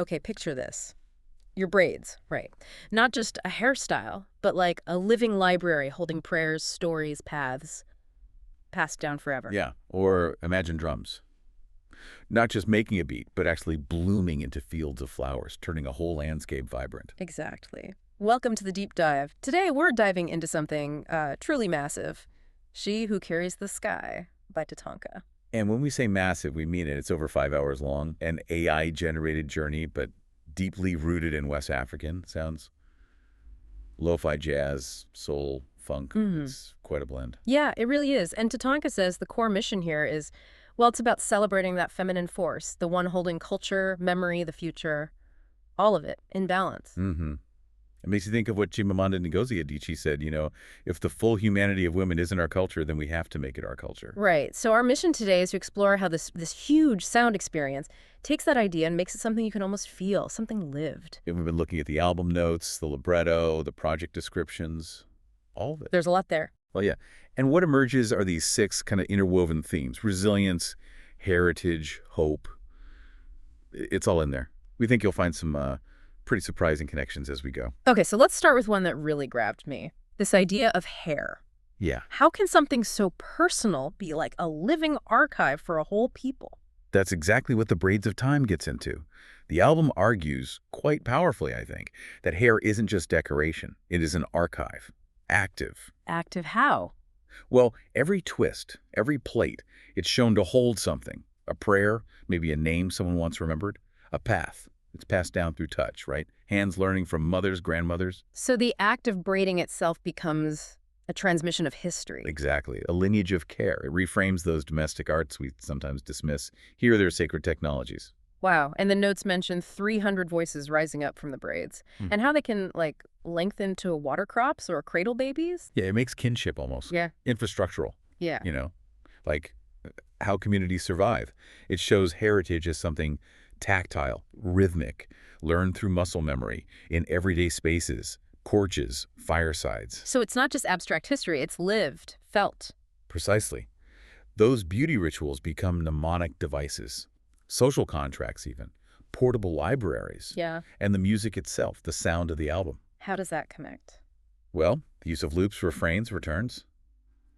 Okay, picture this. Your braids, right. Not just a hairstyle, but like a living library holding prayers, stories, paths, passed down forever. Yeah, or imagine drums. Not just making a beat, but actually blooming into fields of flowers, turning a whole landscape vibrant. Exactly. Welcome to the deep dive. Today we're diving into something truly massive. She Who Carries the Sky by TATANKA. And when we say massive, we mean it. It's over 5 hours long, an AI-generated journey, but deeply rooted in West African sounds. Lo-fi jazz, soul, funk. It's quite a blend. Yeah, it really is. And TATANKA says the core mission here is, well, it's about celebrating that feminine force, the one holding culture, memory, the future, all of it in balance. It makes you think of what Chimamanda Ngozi Adichie said, if the full humanity of women isn't our culture, then we have to make it our culture. Right. So our mission today is to explore how this huge sound experience takes that idea and makes it something you can almost feel, something lived. And we've been looking at the album notes, the libretto, the project descriptions, all of it. There's a lot there. Well, yeah. And what emerges are these 6 kind of interwoven themes: resilience, heritage, hope. It's all in there. We think you'll find some pretty surprising connections as we go. Okay, so let's start with one that really grabbed me. This idea of hair. Yeah. How can something so personal be like a living archive for a whole people? That's exactly what the Braids of Time gets into. The album argues, quite powerfully, I think, that hair isn't just decoration. It is an archive. Active. Active how? Well, every twist, every plate, it's shown to hold something. A prayer, maybe a name someone once remembered, a path. It's passed down through touch, right? Hands learning from mothers, grandmothers. So the act of braiding itself becomes a transmission of history. Exactly. A lineage of care. It reframes those domestic arts we sometimes dismiss. Here, they're sacred technologies. Wow. And the notes mention 300 voices rising up from the braids. And how they can, like, lengthen to water crops or cradle babies? Yeah, it makes kinship almost. Yeah. Infrastructural. Yeah. Like how communities survive. It shows heritage as something tactile, rhythmic, learned through muscle memory, in everyday spaces, porches, firesides. So it's not just abstract history, it's lived, felt. Precisely. Those beauty rituals become mnemonic devices, social contracts even, portable libraries, Yeah. and the music itself, the sound of the album. How does that connect? Well, the use of loops, refrains, returns.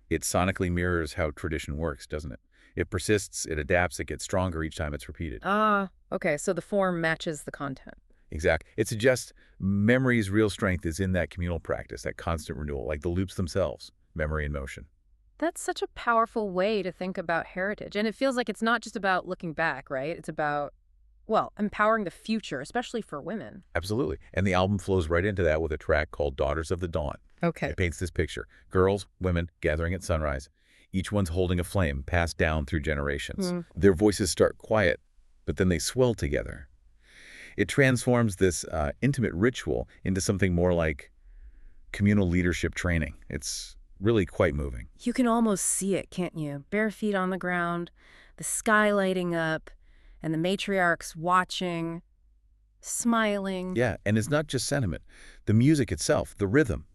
It sonically mirrors how tradition works, doesn't it? It persists, it adapts, it gets stronger each time it's repeated. Ah, okay, so the form matches the content. Exactly. It suggests memory's real strength is in that communal practice, that constant renewal, like the loops themselves, memory in motion. That's such a powerful way to think about heritage. And it feels like it's not just about looking back, right? It's about, well, empowering the future, especially for women. Absolutely. And the album flows right into that with a track called Daughters of the Dawn. Okay. It paints this picture. Girls, women, gathering at sunrise. Each one's holding a flame passed down through generations. Their voices start quiet, but then they swell together. It transforms this intimate ritual into something more like communal leadership training. It's really quite moving. You can almost see it, can't you? Bare feet on the ground, the sky lighting up, and the matriarchs watching, smiling. Yeah, and it's not just sentiment. The music itself, the rhythm,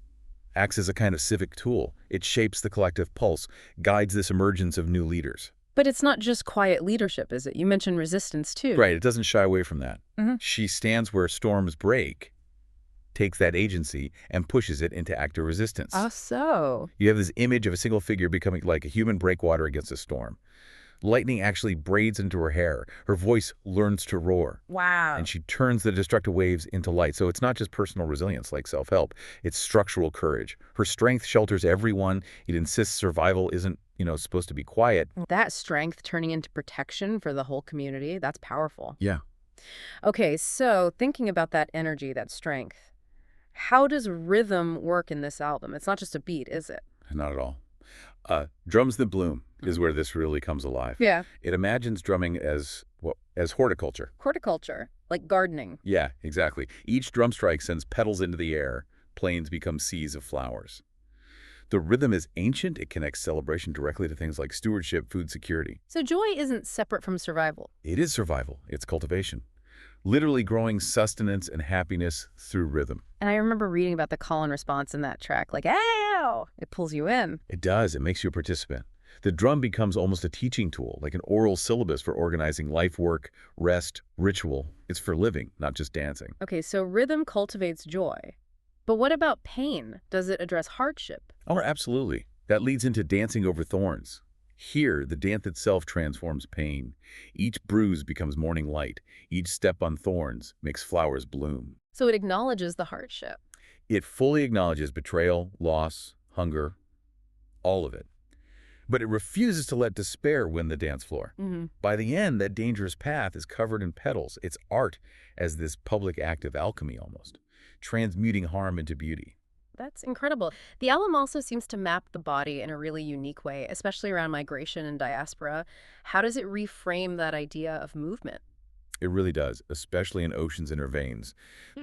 acts as a kind of civic tool. It shapes the collective pulse, guides this emergence of new leaders. But it's not just quiet leadership, is it? You mentioned resistance, too. Right, it doesn't shy away from that. She stands where storms break, takes that agency, and pushes it into active resistance. Oh, so. You have this image of a single figure becoming like a human breakwater against a storm. Lightning actually braids into her hair. Her voice learns to roar. Wow. And she turns the destructive waves into light. So it's not just personal resilience like self-help. It's structural courage. Her strength shelters everyone. It insists survival isn't, supposed to be quiet. That strength turning into protection for the whole community, that's powerful. Yeah. Okay, so thinking about that energy, that strength, how does rhythm work in this album? It's not just a beat, is it? Not at all. Drums that bloom is where this really comes alive. Yeah. It imagines drumming as horticulture. Horticulture, like gardening. Yeah, exactly. Each drum strike sends petals into the air. Plains become seas of flowers. The rhythm is ancient. It connects celebration directly to things like stewardship, food security. So joy isn't separate from survival. It is survival. It's cultivation. Literally growing sustenance and happiness through rhythm. And I remember reading about the call and response in that track, like, ow! It pulls you in. It does. It makes you a participant. The drum becomes almost a teaching tool, like an oral syllabus for organizing life work, rest, ritual. It's for living, not just dancing. Okay, so rhythm cultivates joy. But what about pain? Does it address hardship? Oh, absolutely. That leads into dancing over thorns. Here, the dance itself transforms pain. Each bruise becomes morning light. Each step on thorns makes flowers bloom. So it acknowledges the hardship. It fully acknowledges betrayal, loss, hunger, all of it. But it refuses to let despair win the dance floor. By the end, that dangerous path is covered in petals. It's art as this public act of alchemy almost, transmuting harm into beauty. That's incredible. The album also seems to map the body in a really unique way, especially around migration and diaspora. How does it reframe that idea of movement? It really does, especially in Oceans in Her Veins.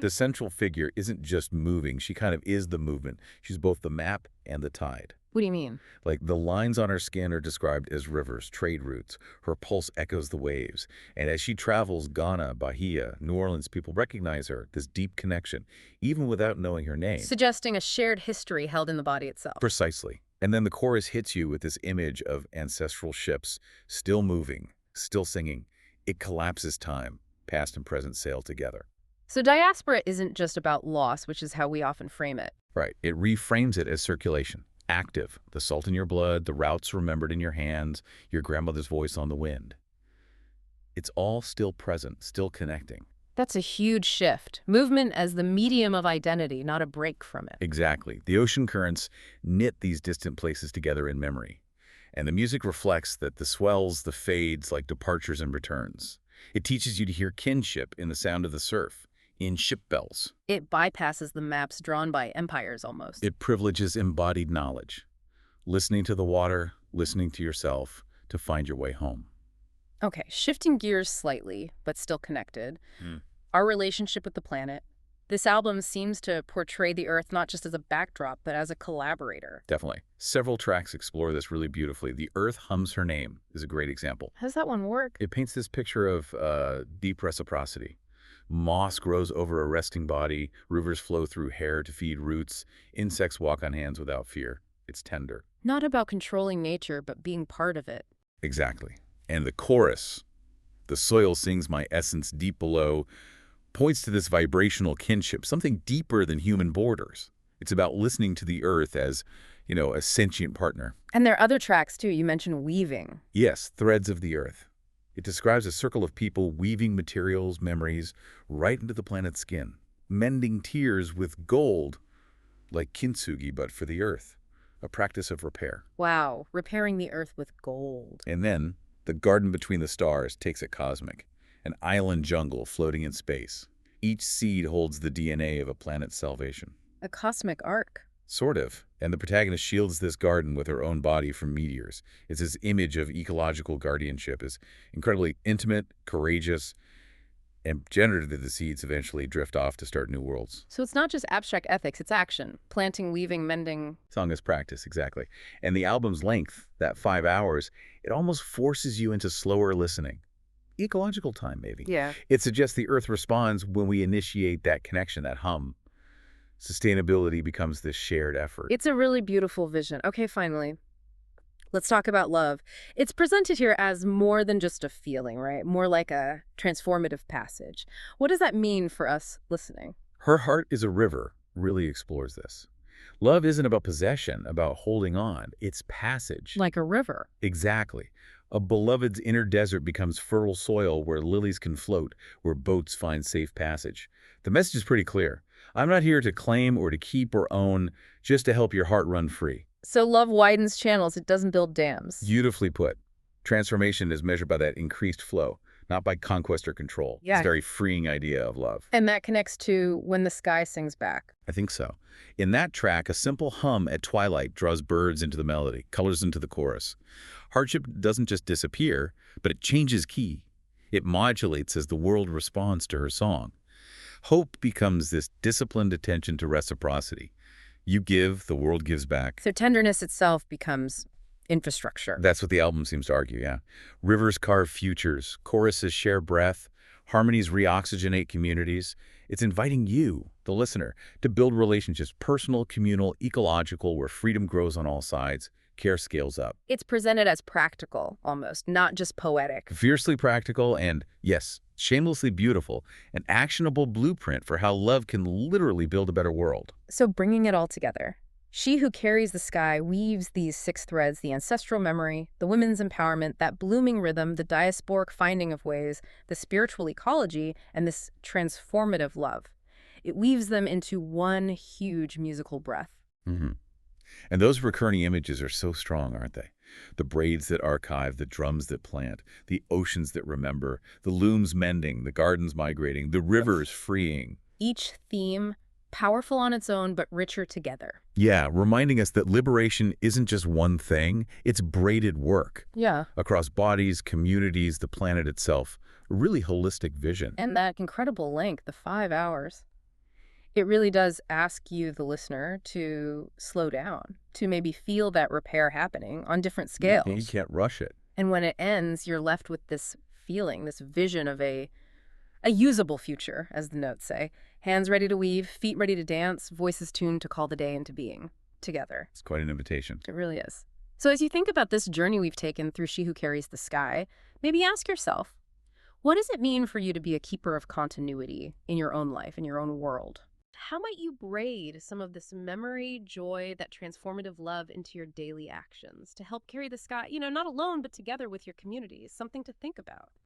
The central figure isn't just moving, she kind of is the movement. She's both the map and the tide. What do you mean? Like the lines on her skin are described as rivers, trade routes. Her pulse echoes the waves. And as she travels Ghana, Bahia, New Orleans, people recognize her, this deep connection, even without knowing her name. Suggesting a shared history held in the body itself. Precisely. And then the chorus hits you with this image of ancestral ships, still moving, still singing. It collapses time. Past and present sail together. So diaspora isn't just about loss, which is how we often frame it. Right. It reframes it as circulation. Active, the salt in your blood, the routes remembered in your hands, your grandmother's voice on the wind. It's all still present, still connecting. That's a huge shift. Movement as the medium of identity, not a break from it. Exactly. The ocean currents knit these distant places together in memory. And the music reflects that the swells, the fades, like departures and returns. It teaches you to hear kinship in the sound of the surf, in ship bells. It bypasses the maps drawn by empires almost. It privileges embodied knowledge, listening to the water, listening to yourself to find your way home. Okay, shifting gears slightly, but still connected. Our relationship with the planet. This album seems to portray the Earth not just as a backdrop, but as a collaborator. Definitely. Several tracks explore this really beautifully. The Earth Hums Her Name is a great example. How does that one work? It paints this picture of deep reciprocity. Moss grows over a resting body, rivers flow through hair to feed roots, insects walk on hands without fear. It's tender. Not about controlling nature, but being part of it. Exactly. And the chorus, the soil sings my essence deep below, points to this vibrational kinship, something deeper than human borders. It's about listening to the earth as, a sentient partner. And there are other tracks, too. You mentioned weaving. Yes, Threads of the Earth. It describes a circle of people weaving materials, memories, right into the planet's skin, mending tears with gold, like kintsugi, but for the earth, a practice of repair. Wow, repairing the earth with gold. And then, the Garden Between the Stars takes it cosmic, an island jungle floating in space. Each seed holds the DNA of a planet's salvation. A cosmic arc. Sort of. And the protagonist shields this garden with her own body from meteors. It's this image of ecological guardianship is incredibly intimate, courageous, and generative. The seeds eventually drift off to start new worlds. So it's not just abstract ethics, it's action. Planting, weaving, mending. Song is practice, exactly. And the album's length, that 5 hours, it almost forces you into slower listening. Ecological time, maybe. Yeah. It suggests the earth responds when we initiate that connection, that hum. Sustainability becomes this shared effort. It's a really beautiful vision. Okay, finally, let's talk about love. It's presented here as more than just a feeling, right? More like a transformative passage. What does that mean for us listening? Her Heart is a River really explores this. Love isn't about possession, about holding on. It's passage. Like a river. Exactly. A beloved's inner desert becomes fertile soil where lilies can float, where boats find safe passage. The message is pretty clear. I'm not here to claim or to keep or own, just to help your heart run free. So love widens channels, it doesn't build dams. Beautifully put. Transformation is measured by that increased flow, not by conquest or control. Yeah. It's a very freeing idea of love. And that connects to When the Sky Sings Back. I think so. In that track, a simple hum at twilight draws birds into the melody, colors into the chorus. Hardship doesn't just disappear, but it changes key. It modulates as the world responds to her song. Hope becomes this disciplined attention to reciprocity. You give, the world gives back. So tenderness itself becomes infrastructure. That's what the album seems to argue, yeah. Rivers carve futures, choruses share breath, harmonies reoxygenate communities. It's inviting you, the listener, to build relationships, personal, communal, ecological, where freedom grows on all sides, care scales up. It's presented as practical, almost, not just poetic. Fiercely practical and, yes, shamelessly beautiful, an actionable blueprint for how love can literally build a better world. So bringing it all together, she who carries the sky weaves these 6 threads: the ancestral memory, the women's empowerment, that blooming rhythm, the diasporic finding of ways, the spiritual ecology, and this transformative love. It weaves them into one huge musical breath. Mm-hmm. And those recurring images are so strong, aren't they? The braids that archive, the drums that plant, the oceans that remember, the looms mending, the gardens migrating, the rivers freeing. Each theme, powerful on its own, but richer together. Yeah, reminding us that liberation isn't just one thing, it's braided work. Yeah. Across bodies, communities, the planet itself. A really holistic vision. And that incredible length, the 5 hours. It really does ask you, the listener, to slow down, to maybe feel that repair happening on different scales. Yeah, you can't rush it. And when it ends, you're left with this feeling, this vision of a usable future, as the notes say. Hands ready to weave, feet ready to dance, voices tuned to call the day into being, together. It's quite an invitation. It really is. So as you think about this journey we've taken through She Who Carries the Sky, maybe ask yourself, what does it mean for you to be a keeper of continuity in your own life, in your own world? How might you braid some of this memory, joy, that transformative love into your daily actions to help carry the sky, not alone, but together with your communities? Something to think about.